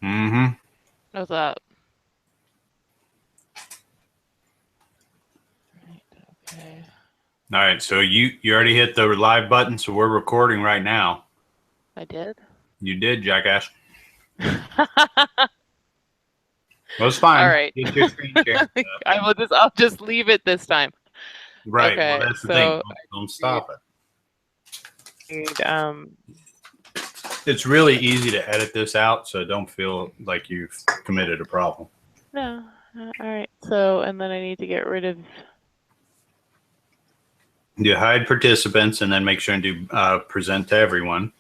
Mm-hmm. What's that? Okay. All right, so you already hit the live button, so we're recording right now. I did? You did, jackass. All Well, it's fine. right. Get your screen share. I'll just leave it this time. Right. Well, Okay. that's the thing. So Don't stop it. need, It's really easy to edit this out, so don't feel like you've committed a problem. no. All right. So, and then I need to get rid of. You hide participants and then make sure and do present to everyone.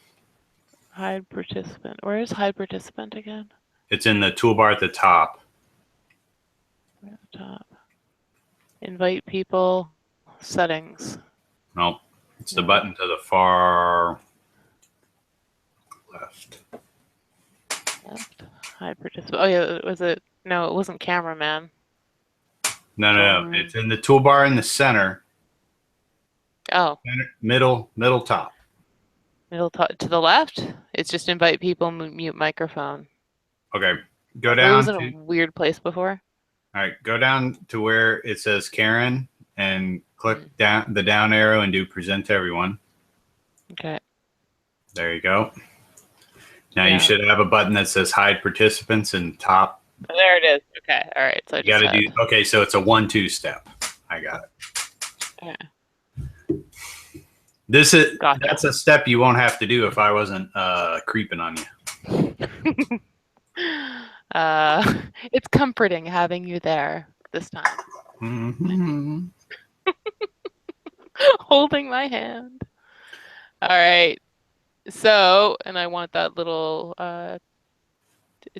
Hide participant. Where is hide participant again? It's in the toolbar at the top. At the top. Invite people. Settings. Nope. It's the button to the far left. Left. Hide participant. Oh yeah, was it? No, it wasn't cameraman. No. It's in the toolbar in the center. Oh. Center, middle top. Middle top to the left. It's just invite people, mute microphone. Okay. Go down. It was in a weird place before. All right. Go down to where it says Karen and click down the down arrow and do present to everyone. Okay. There you go. Now you should have a button that says hide participants in top. There it is. Okay. All right. So I You got to do. Okay. So it's a 1-2 step. I got it. Okay. That's a step you won't have to do if I wasn't creeping on you. It's comforting having you there this time. Mm-hmm. Holding my hand. All right. So, and I want that little,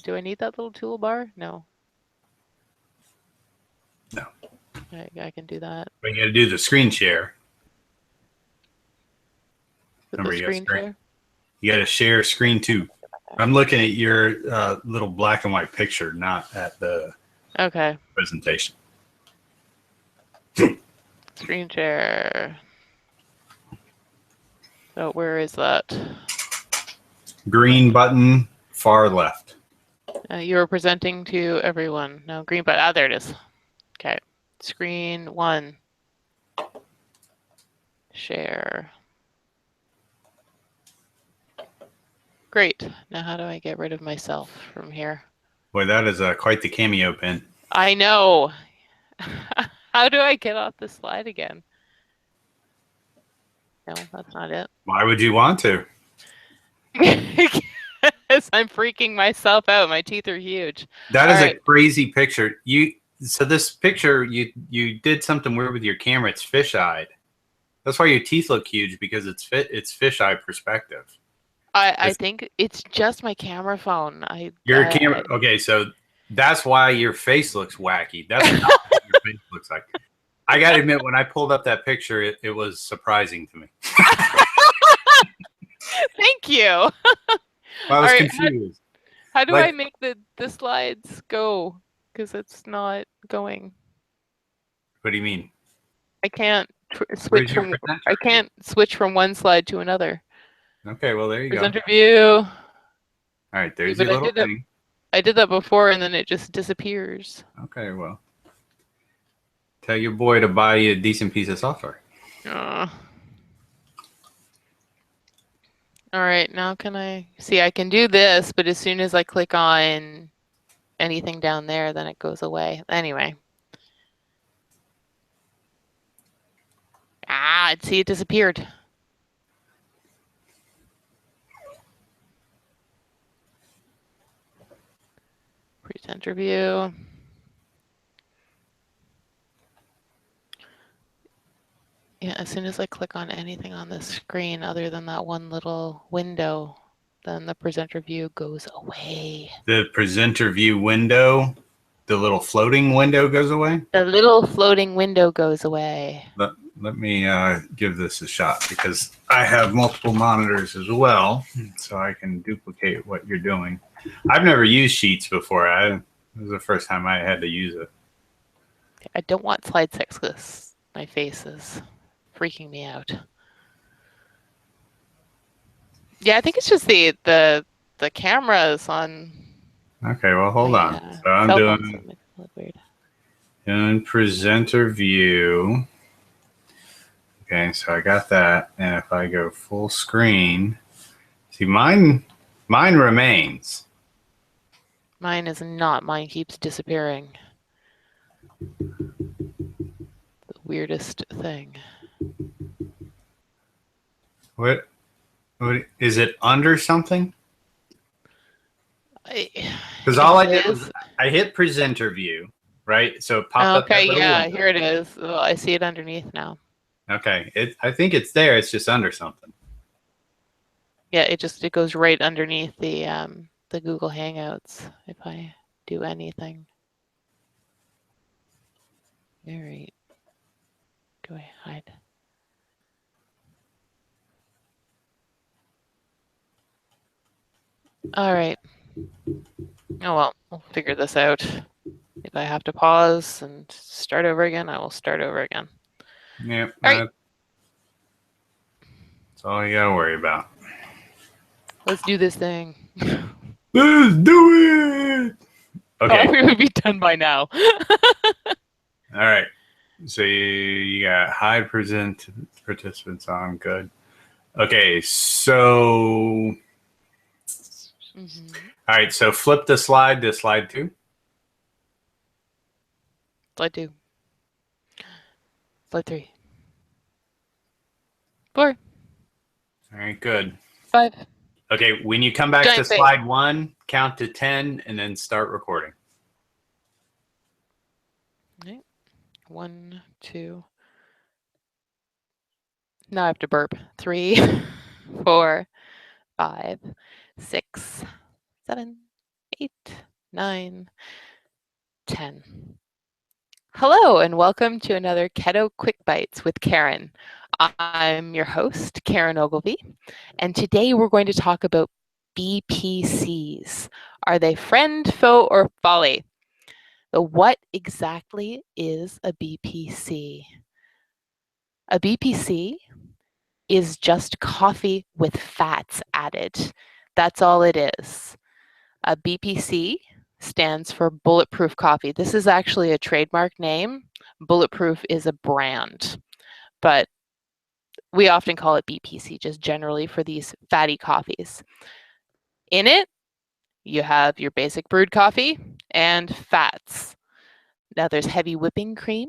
do I need that little toolbar? No. No. I can do that. But you got to do the screen share. Remember, you got to share screen 2. I'm looking at your little black and white picture, not at the presentation. Screen share. So where is that? Green button, far left. You were presenting to everyone. No, green button. Ah, there it is. Okay. Screen 1. Share. Great. Now how do I get rid of myself from here? Boy, that is quite the cameo pin. I know. How do I get off the slide again? No, that's not it. Why would you want to? Because I'm freaking myself out. My teeth are huge. That is a crazy picture. So this picture, you did something weird with your camera. It's fish-eyed. That's why your teeth look huge, because it's fish-eye perspective. I think it's just my camera phone. Your camera. Okay, so that's why your face looks wacky. That's not what your face looks like. I got to admit, when I pulled up that picture, it was surprising to me. Thank you. I was confused. How do I make the slides go? Because it's not going. What do you mean? I can't switch from. I can't switch from one slide to another. Okay, well there you go. Presenter view. All right, there's your little thing. I did that before, and then it just disappears. Okay, well, tell your boy to buy you a decent piece of software. All right, now can I see? I can do this, but as soon as I click on anything down there, then it goes away. Anyway. See, it disappeared. Presenter view. Yeah, as soon as I click on anything on the screen other than that one little window, then the presenter view goes away. The presenter view window, the little floating window goes away? The little floating window goes away. Let me give this a shot, because I have multiple monitors as well, so I can duplicate what you're doing. I've never used Sheets before. It was the first time I had to use it. I don't want slide 6 because my face is freaking me out. Yeah, I think it's just the cameras on. Okay, well, hold on. So I'm cell phone's doing making it look weird. presenter view. Okay, so I got that. And if I go full screen, see mine remains. Mine is not. Mine keeps disappearing. The weirdest thing. What is it under something? Because all I did was I hit presenter view, right? So it popped up that Okay, little yeah, window. here it is. Oh, I see it underneath now. Okay, I think it's there. It's just under something. Yeah, it goes right underneath the Google Hangouts if I do anything. All right. Go ahead, hide. All right. Oh well, we'll figure this out. If I have to pause and start over again, I will start over again. Yeah, All right. that's all you gotta worry about. Let's do this thing. Let's do it. Okay. Oh, we would be done by now. All right. So you got hide participants on. Good. Okay. So. All right. So flip the slide to slide 2. Slide 2. Slide 3. 4. All right. Good. 5. Okay. When you come back to slide 1, count to 10 and then start recording. Okay. 1, 2. Now I have to burp. 3, 4, 5, 6, 7, 8, 9, 10. Hello, and welcome to another Keto Quick Bites with Karen. I'm your host, Karen Ogilvy, and today we're going to talk about BPCs. Are they friend, foe, or folly? So what exactly is a BPC? A BPC is just coffee with fats added. That's all it is. A BPC stands for Bulletproof Coffee. This is actually a trademark name. Bulletproof is a brand, but we often call it BPC just generally for these fatty coffees. In it, you have your basic brewed coffee and fats. Now there's heavy whipping cream.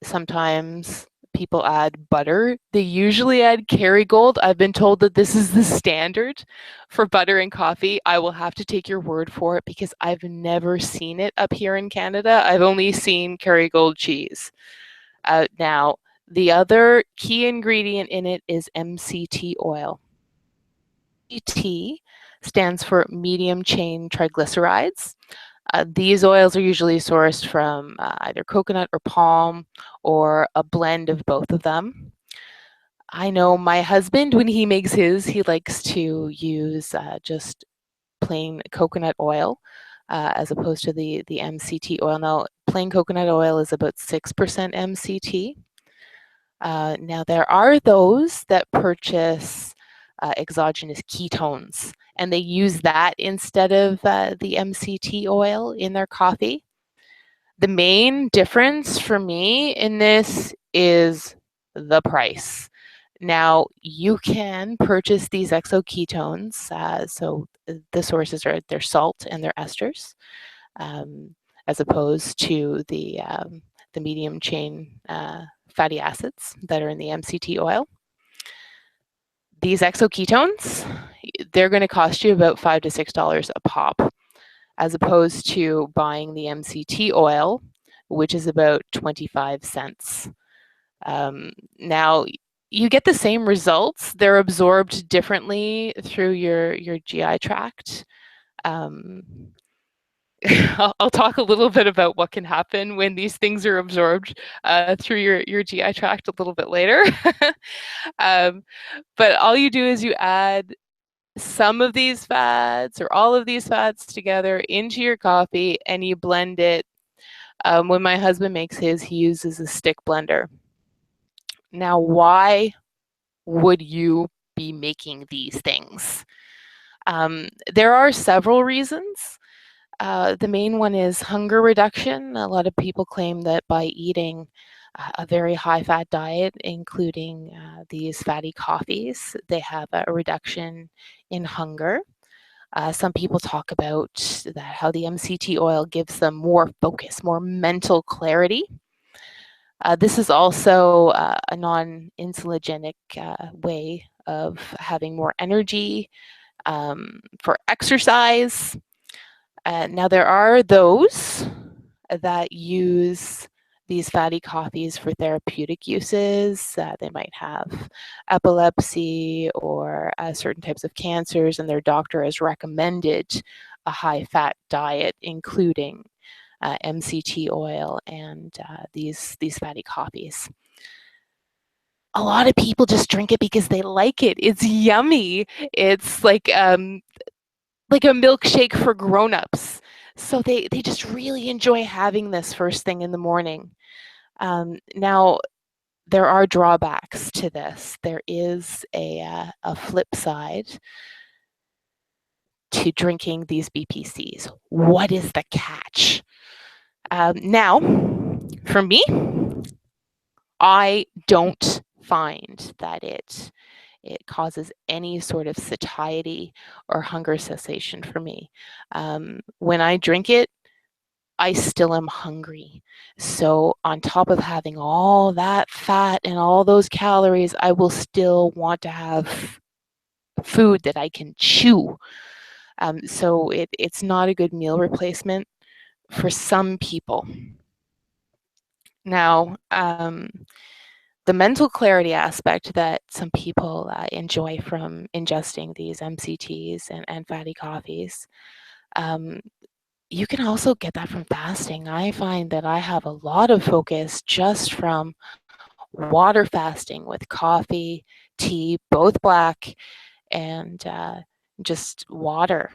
Sometimes people add butter. They usually add Kerrygold. I've been told that this is the standard for butter and coffee. I will have to take your word for it because I've never seen it up here in Canada. I've only seen Kerrygold cheese. Now, the other key ingredient in it is MCT oil. MCT stands for medium chain triglycerides. These oils are usually sourced from either coconut or palm or a blend of both of them. I know my husband, when he makes his, he likes to use just plain coconut oil as opposed to the MCT oil. Now, plain coconut oil is about 6% MCT. Now, there are those that purchase exogenous ketones, and they use that instead of the MCT oil in their coffee. The main difference for me in this is the price. Now, you can purchase these exoketones, so the sources are their salt and their esters, as opposed to the medium chain fatty acids that are in the MCT oil. These exoketones, they're going to cost you about $5 to $6 a pop, as opposed to buying the MCT oil, which is about 25 cents. Now, you get the same results. They're absorbed differently through your GI tract. I'll talk a little bit about what can happen when these things are absorbed through your GI tract a little bit later. But all you do is you add some of these fats or all of these fats together into your coffee and you blend it. When my husband makes his, he uses a stick blender. Now, why would you be making these things? There are several reasons. The main one is hunger reduction. A lot of people claim that by eating a very high-fat diet, including these fatty coffees, they have a reduction in hunger. Some people talk about how the MCT oil gives them more focus, more mental clarity. This is also a non-insulinogenic way of having more energy for exercise. Now, there are those that use these fatty coffees for therapeutic uses. They might have epilepsy or certain types of cancers, and their doctor has recommended a high-fat diet, including MCT oil and these fatty coffees. A lot of people just drink it because they like it. It's yummy. It's like a milkshake for grown-ups. So they just really enjoy having this first thing in the morning. Now, there are drawbacks to this. There is a flip side to drinking these BPCs. What is the catch? Now, for me, I don't find that it causes any sort of satiety or hunger cessation for me. When I drink it, I still am hungry. So on top of having all that fat and all those calories, I will still want to have food that I can chew. So it's not a good meal replacement for some people. Now, the mental clarity aspect that some people enjoy from ingesting these MCTs and fatty coffees, you can also get that from fasting. I find that I have a lot of focus just from water fasting with coffee, tea, both black, and just water.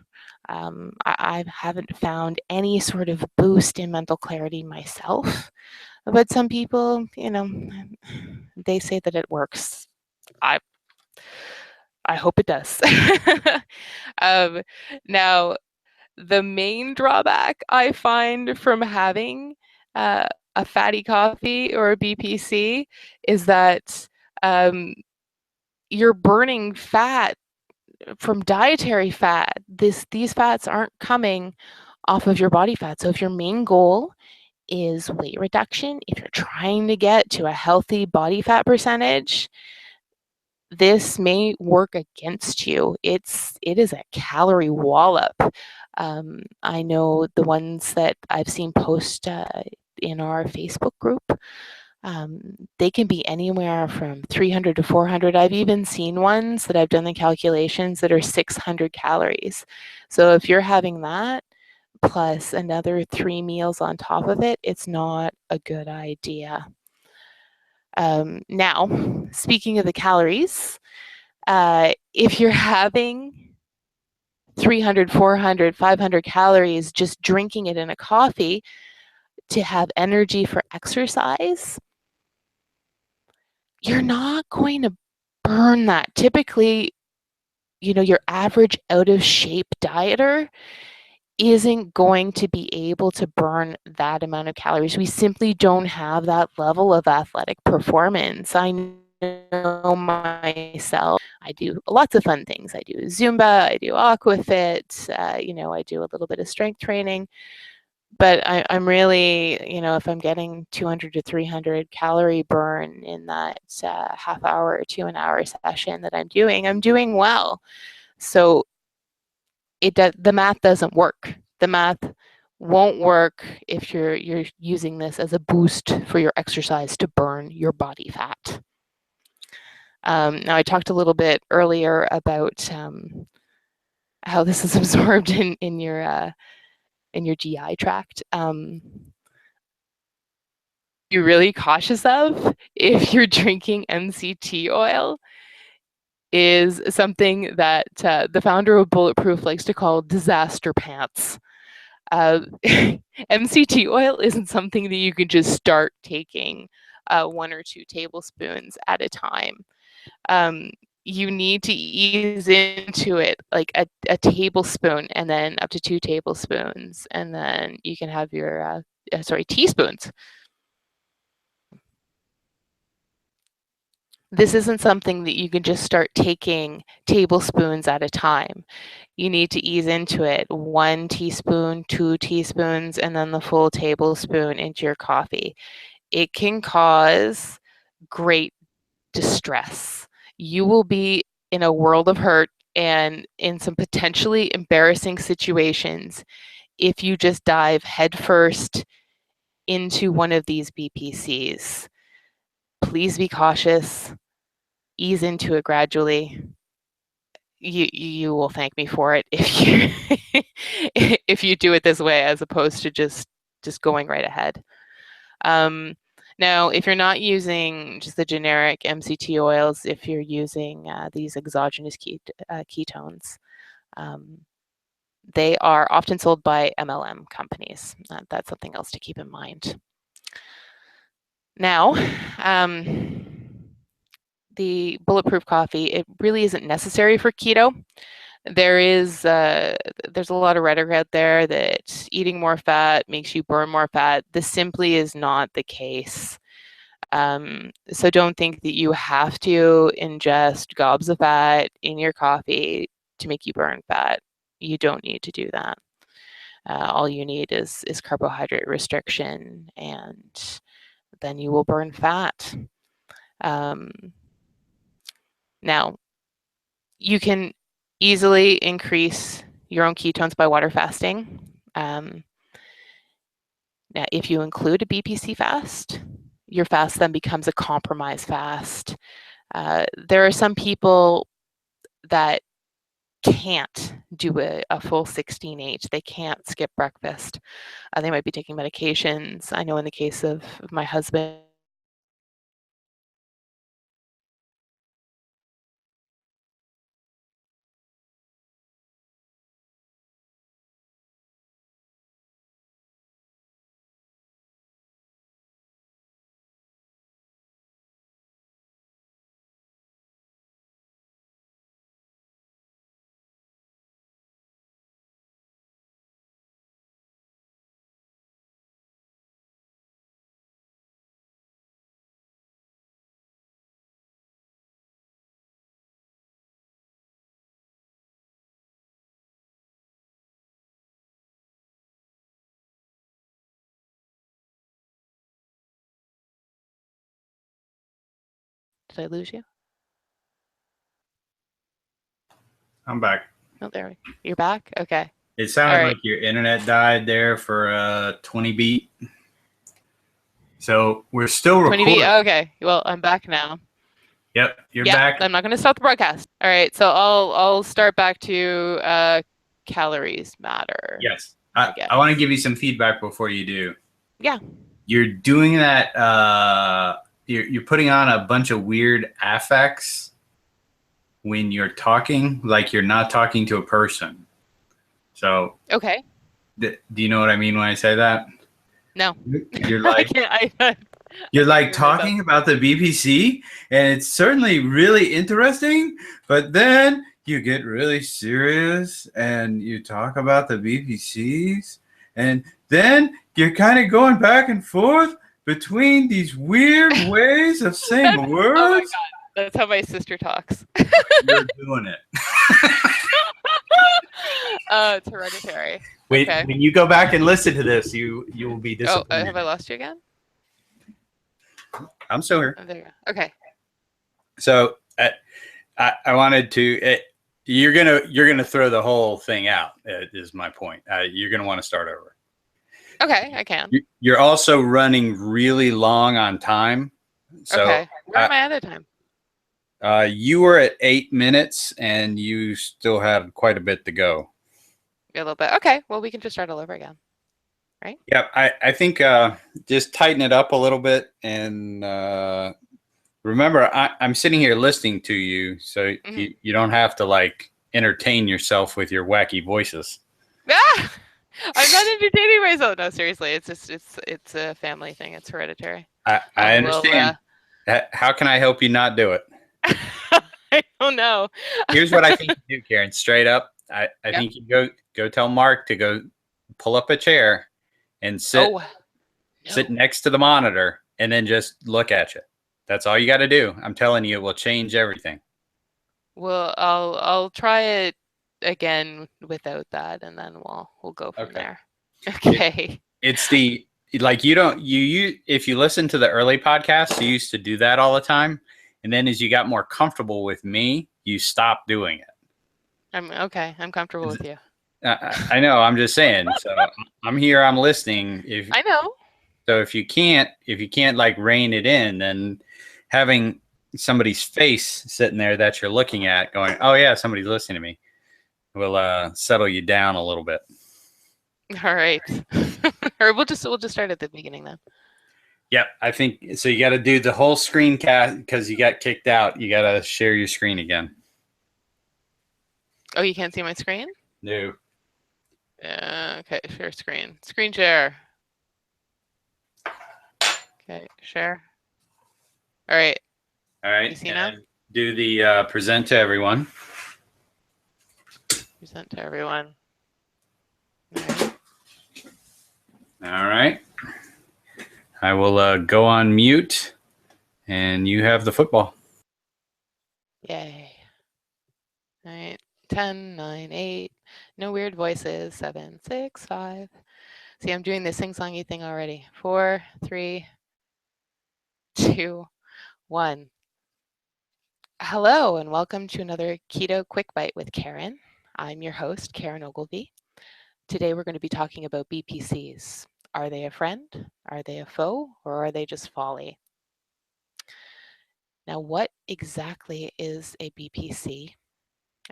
I haven't found any sort of boost in mental clarity myself, but some people, they say that it works. I hope it does. Now, the main drawback I find from having a fatty coffee or a BPC is that you're burning fat from dietary fat. These fats aren't coming off of your body fat. So if your main goal is weight reduction, if you're trying to get to a healthy body fat percentage, this may work against you. It is a calorie wallop. I know the ones that I've seen post in our Facebook group, they can be anywhere from 300 to 400. I've even seen ones that I've done the calculations that are 600 calories. So if you're having that plus another 3 meals on top of it, it's not a good idea. Now, speaking of the calories, if you're having 300, 400, 500 calories just drinking it in a coffee to have energy for exercise, you're not going to burn that. Typically, your average out of shape dieter isn't going to be able to burn that amount of calories. We simply don't have that level of athletic performance. I know myself. I do lots of fun things. I do Zumba, I do aquafit, I do a little bit of strength training. But I'm really, if I'm getting 200 to 300 calorie burn in that half hour to an hour session that I'm doing well. So the math doesn't work. The math won't work if you're using this as a boost for your exercise to burn your body fat. Now, I talked a little bit earlier about how this is absorbed in your GI tract. You're really cautious of if you're drinking MCT oil is something that the founder of Bulletproof likes to call disaster pants. MCT oil isn't something that you can just start taking 1 or 2 tablespoons at a time. you need to ease into it like a tablespoon and then up to 2 tablespoons, and then you can have your teaspoons. This isn't something that you can just start taking tablespoons at a time. You need to ease into it, 1 teaspoon, 2 teaspoons, and then the full tablespoon into your coffee. It can cause great distress. You will be in a world of hurt and in some potentially embarrassing situations if you just dive headfirst into one of these BPCs. Please be cautious. Ease into it gradually. You will thank me for it if you if you do it this way as opposed to just going right ahead. Now, if you're not using just the generic MCT oils, if you're using these exogenous ketones, they are often sold by MLM companies. That's something else to keep in mind. Now, the bulletproof coffee, it really isn't necessary for keto. There's a lot of rhetoric out there that eating more fat makes you burn more fat. This simply is not the case. So don't think that you have to ingest gobs of fat in your coffee to make you burn fat. You don't need to do that. All you need is carbohydrate restriction, and then you will burn fat. Now, you can easily increase your own ketones by water fasting. Now, if you include a BPC fast, your fast then becomes a compromise fast. There are some people that can't do a full 16H. They can't skip breakfast. They might be taking medications. I know in the case of my husband, did I lose you? I'm back. Oh, there. You're back? Okay. It sounded right. like your internet died there for 20 beat. So we're still 20 recording. Okay. Well, I'm back now. Yep, you're back. I'm not going to stop the broadcast. All right. So I'll start back to calories matter. Yes. I want to give you some feedback before you do. Yeah. You're doing that. You're putting on a bunch of weird affects when you're talking, like you're not talking to a person. So. Okay. Do you know what I mean when I say that? No. You're like you're like talking about the BPC, and it's certainly really interesting, but then you get really serious and you talk about the BPCs, and then you're kind of going back and forth between these weird ways of saying words. Oh my God. That's how my sister talks. You're doing it. It's hereditary. Wait, okay. When you go back and listen to this, you will be disappointed. Oh, have I lost you again? I'm still here. Oh, there you go. Okay. So I wanted to. You're gonna throw the whole thing out. Is my point. You're gonna want to start over. Okay, I can. You're also running really long on time. So okay. Where am I at a time? You were at 8 minutes, and you still had quite a bit to go. A little bit. Okay. Well, we can just start all over again. Right? Yeah, I think just tighten it up a little bit, and remember, I'm sitting here listening to you, so you don't have to like entertain yourself with your wacky voices. Ah! I'm not entertaining myself. No, seriously, it's just it's a family thing. It's hereditary. I understand. How can I help you not do it? I don't know. Here's what I think you do, Karen. Straight up, I Yep. think you go tell Mark to go pull up a chair and sit Oh, sit no. next to the monitor and then just look at you. That's all you got to do. I'm telling you, it will change everything. Well, I'll try it again without that, and then we'll go from Okay. there. Okay. It's the like you if you listen to the early podcasts, you used to do that all the time, and then as you got more comfortable with me, you stopped doing it. I'm okay. I'm comfortable with you. I know. I'm just saying. So I'm here. I'm listening. I know. So if you can't like rein it in, then having somebody's face sitting there that you're looking at, going, "Oh yeah, somebody's listening to me," will settle you down a little bit. All right. Or we'll just start at the beginning then. Yep, I think so. You got to do the whole screen cast because you got kicked out. You got to share your screen again. Oh, you can't see my screen? No. Okay, share screen. Screen share. Okay, share. All right. All right. You see now? Do the present to everyone. Present to everyone. All right. All right. I will go on mute, and you have the football. Yay. All right. 10, 9, 8. No weird voices. 7, 6, 5. See, I'm doing the sing-songy thing already. 4, 3, 2, 1. Hello, and welcome to another Keto Quick Bite with Karen. I'm your host, Karen Ogilvy. Today we're going to be talking about BPCs. Are they a friend? Are they a foe? Or are they just folly? Now, what exactly is a BPC?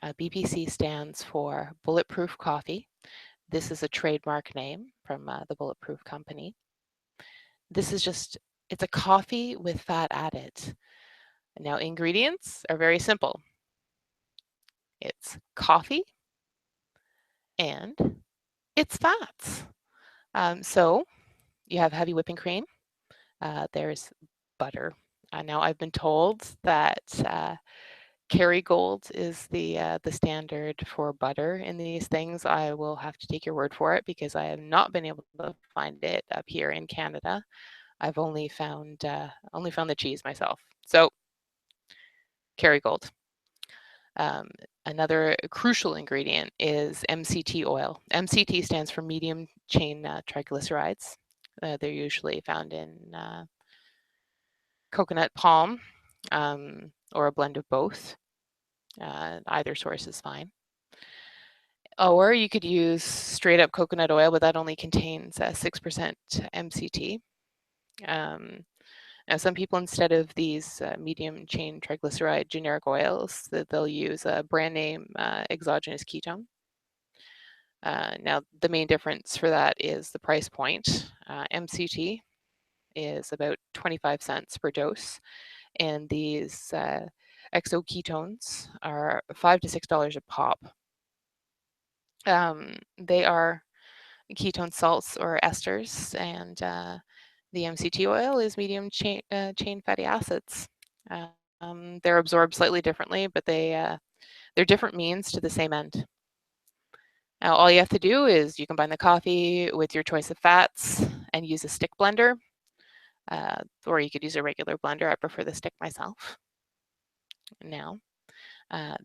BPC stands for Bulletproof Coffee. This is a trademark name from the Bulletproof Company. This is it's a coffee with fat added. Now, ingredients are very simple. It's coffee and it's fats. So you have heavy whipping cream. There's butter. Now, I've been told that Kerrygold is the standard for butter in these things. I will have to take your word for it because I have not been able to find it up here in Canada. I've only found the cheese myself. So Kerrygold. Another crucial ingredient is MCT oil. MCT stands for medium chain triglycerides. They're usually found in coconut palm or a blend of both. Either source is fine. Or you could use straight up coconut oil, but that only contains 6% MCT. Now, some people, instead of these medium chain triglyceride generic oils, they'll use a brand name exogenous ketone. Now, the main difference for that is the price point. MCT is about 25 cents per dose, and these exoketones are $5 to $6 a pop. They are ketone salts or esters, and the MCT oil is medium chain fatty acids. They're absorbed slightly differently, but they're different means to the same end. Now, all you have to do is you combine the coffee with your choice of fats and use a stick blender, or you could use a regular blender. I prefer the stick myself. Now,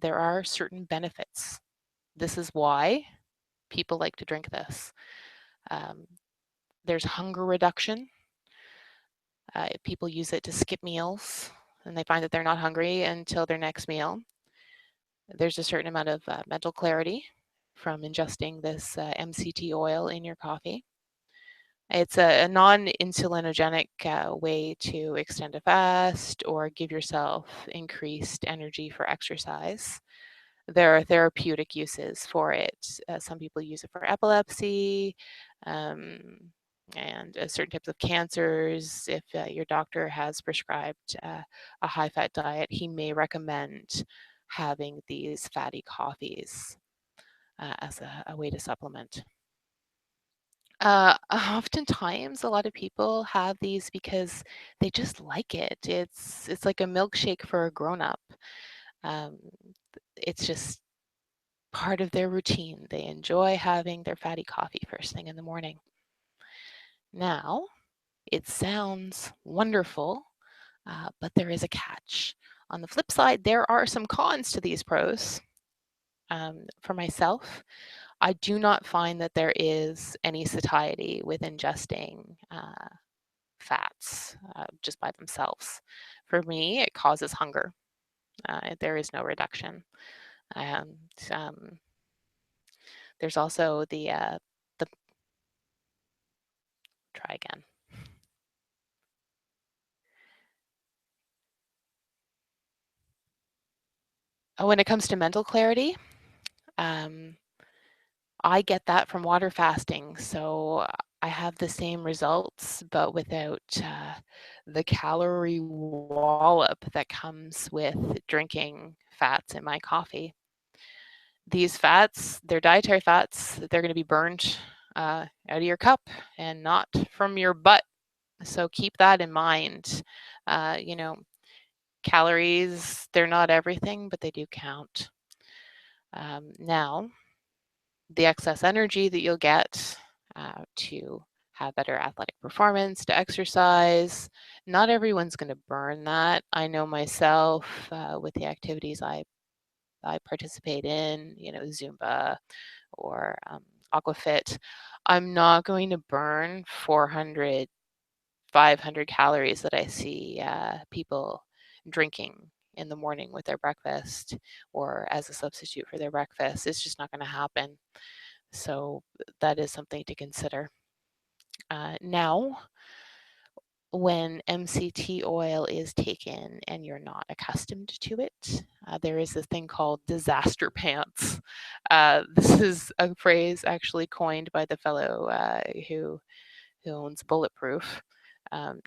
there are certain benefits. This is why people like to drink this. There's hunger reduction. People use it to skip meals, and they find that they're not hungry until their next meal. There's a certain amount of mental clarity from ingesting this MCT oil in your coffee. It's a non-insulinogenic way to extend a fast or give yourself increased energy for exercise. There are therapeutic uses for it. Some people use it for epilepsy and certain types of cancers. If your doctor has prescribed a high-fat diet, he may recommend having these fatty coffees as a way to supplement. Oftentimes, a lot of people have these because they just like it. It's like a milkshake for a grown-up. It's just part of their routine. They enjoy having their fatty coffee first thing in the morning. Now, it sounds wonderful, but there is a catch. On the flip side, there are some cons to these pros. For myself, I do not find that there is any satiety with ingesting fats just by themselves. For me, it causes hunger. There is no reduction. And there's also the try again. When it comes to mental clarity, I get that from water fasting. So I have the same results, but without the calorie wallop that comes with drinking fats in my coffee. These fats, they're dietary fats, they're going to be burned out of your cup and not from your butt. So keep that in mind. You know, calories, they're not everything, but they do count. Now, the excess energy that you'll get to have better athletic performance, to exercise, not everyone's going to burn that. I know myself with the activities I participate in, you know, Zumba or Aquafit, I'm not going to burn 400, 500 calories that I see people drinking in the morning with their breakfast or as a substitute for their breakfast. It's just not going to happen. So that is something to consider. Now, when MCT oil is taken and you're not accustomed to it, there is a thing called disaster pants. This is a phrase actually coined by the fellow who owns Bulletproof.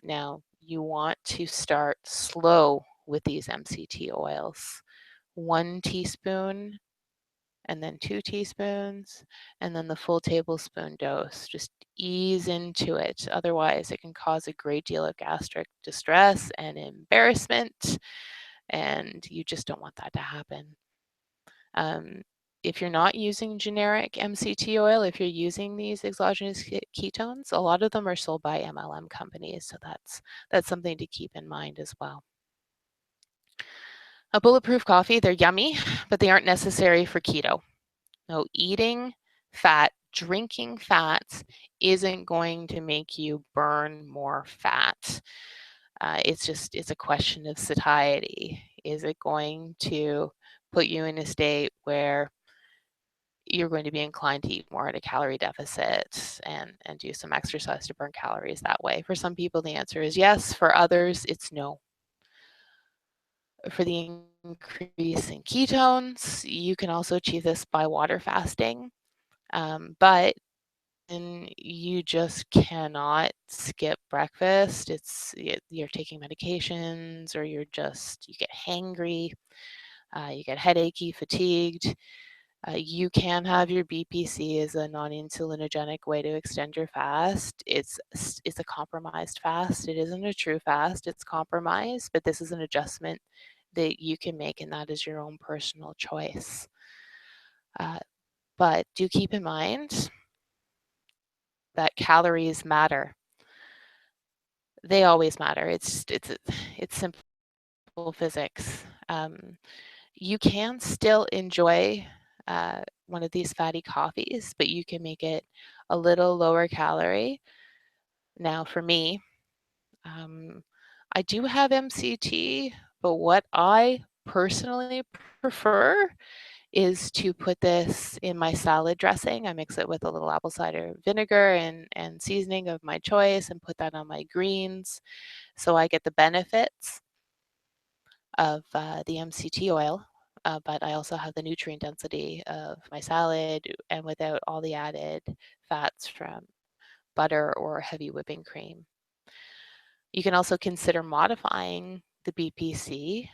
Now, you want to start slow with these MCT oils. 1 teaspoon and then 2 teaspoons, and then the full tablespoon dose. Just ease into it. Otherwise, it can cause a great deal of gastric distress and embarrassment, and you just don't want that to happen. If you're not using generic MCT oil, if you're using these exogenous ketones, a lot of them are sold by MLM companies, so that's something to keep in mind as well. A Bulletproof coffee, they're yummy, but they aren't necessary for keto. No, eating fat, drinking fats isn't going to make you burn more fat. It's a question of satiety. Is it going to put you in a state where you're going to be inclined to eat more at a calorie deficit and do some exercise to burn calories that way? For some people, the answer is yes. For others, it's no. For the increase in ketones, you can also achieve this by water fasting. But and you just cannot skip breakfast. You're taking medications, or you get hangry, you get headachy, fatigued. You can have your BPC as a non-insulinogenic way to extend your fast. It's a compromised fast. It isn't a true fast. It's compromised, but this is an adjustment that you can make, and that is your own personal choice. But do keep in mind that calories matter. They always matter. It's simple physics. You can still enjoy one of these fatty coffees, but you can make it a little lower calorie. Now, for me, I do have MCT, but what I personally prefer is to put this in my salad dressing. I mix it with a little apple cider vinegar and seasoning of my choice and put that on my greens. So I get the benefits of the MCT oil, but I also have the nutrient density of my salad and without all the added fats from butter or heavy whipping cream. You can also consider modifying the BPC.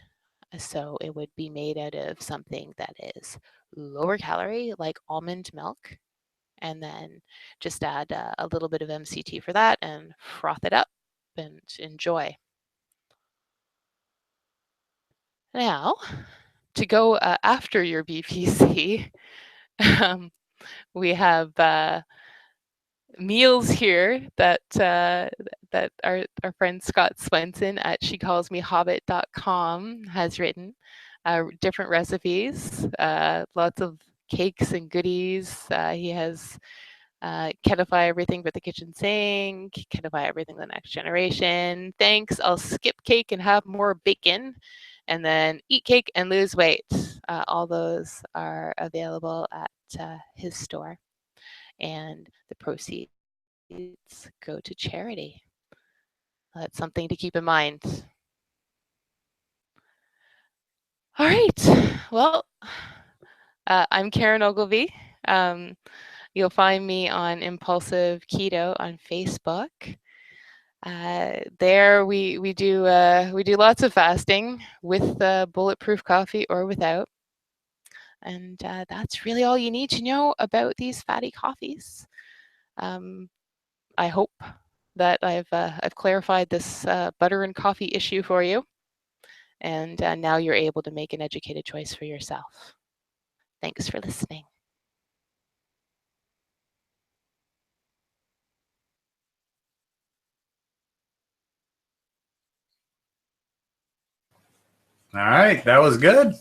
So it would be made out of something that is lower calorie, like almond milk, and then just add a little bit of MCT for that and froth it up and enjoy. Now, to go after your BPC, we have meals here that that our friend Scott Swenson at shecallsmehobbit.com has written. Different recipes, lots of cakes and goodies. He has Ketify everything but the kitchen sink, Ketify everything the next generation. Thanks, I'll skip cake and have more bacon, and then eat cake and lose weight. All those are available at his store, and the proceeds go to charity. That's something to keep in mind. All right, well, I'm Karen Ogilvy. You'll find me on Impulsive Keto on Facebook. There we do lots of fasting with bulletproof coffee or without, and that's really all you need to know about these fatty coffees. I hope that I've clarified this butter and coffee issue for you, and now you're able to make an educated choice for yourself. Thanks for listening. All right, that was good.